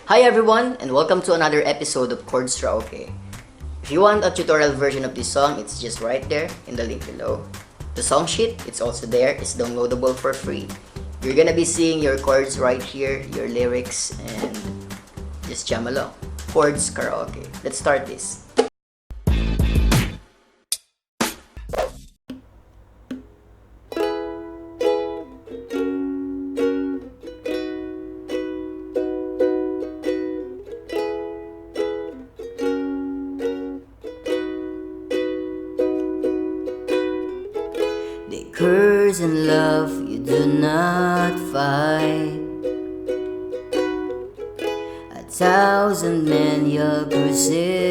Hi everyone, and welcome to another episode of CHORDSRAOKE. If you want a tutorial version of this song, it's just right there in the link below. The song sheet, it's also there, it's downloadable for free. You're gonna be seeing your chords right here, your lyrics, and just jam along. Chords Karaoke. Let's start this. They curse and love, you do not fight. 1,000 men you crucify.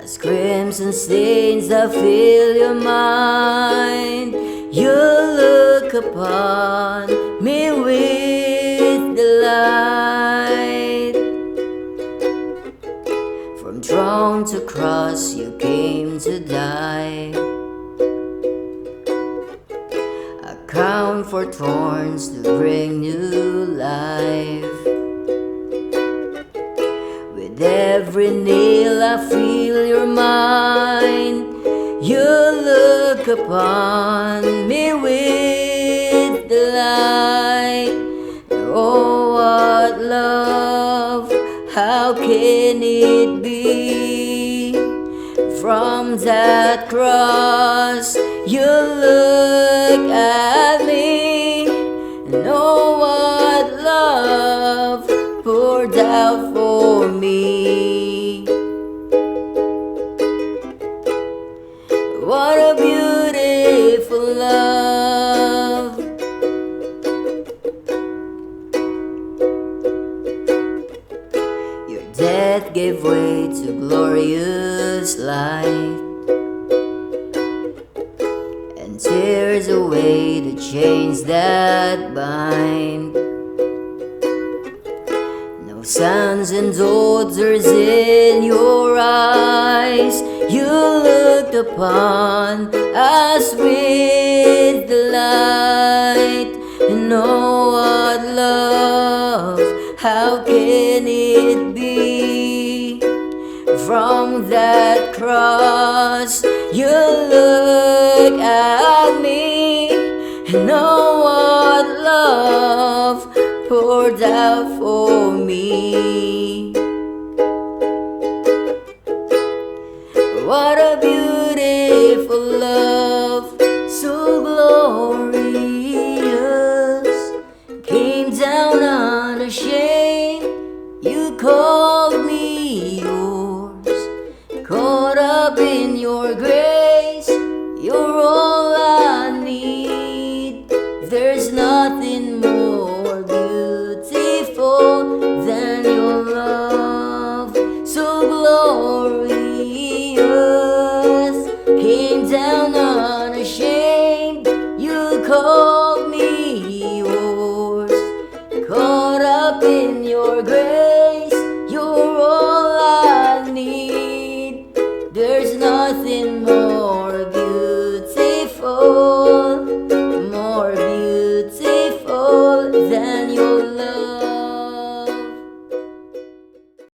As crimson stains that fill your mind, you look upon me with delight. From throne to cross you came to die. A crown for thorns to bring new life. With every nail I feel your mind. You look upon me with delight. Oh, what love, how can it be? From that cross you look at me, and oh, what love poured out for me. What a beautiful love. Your death gave way to glorious light, and tears away the chains that bind. No sons and daughters in your eyes. You looked upon us with delight. And oh, what love, how can it be? From that cross you look at me, and oh, what love poured out for me. What a beautiful love, so glorious, came down unashamed. You called me yours, caught up in your grace. You're all I need. There's nothing more beautiful than your love, so glorious, came down unashamed. You called me yours, caught up in your grace. You're all I need. There's nothing more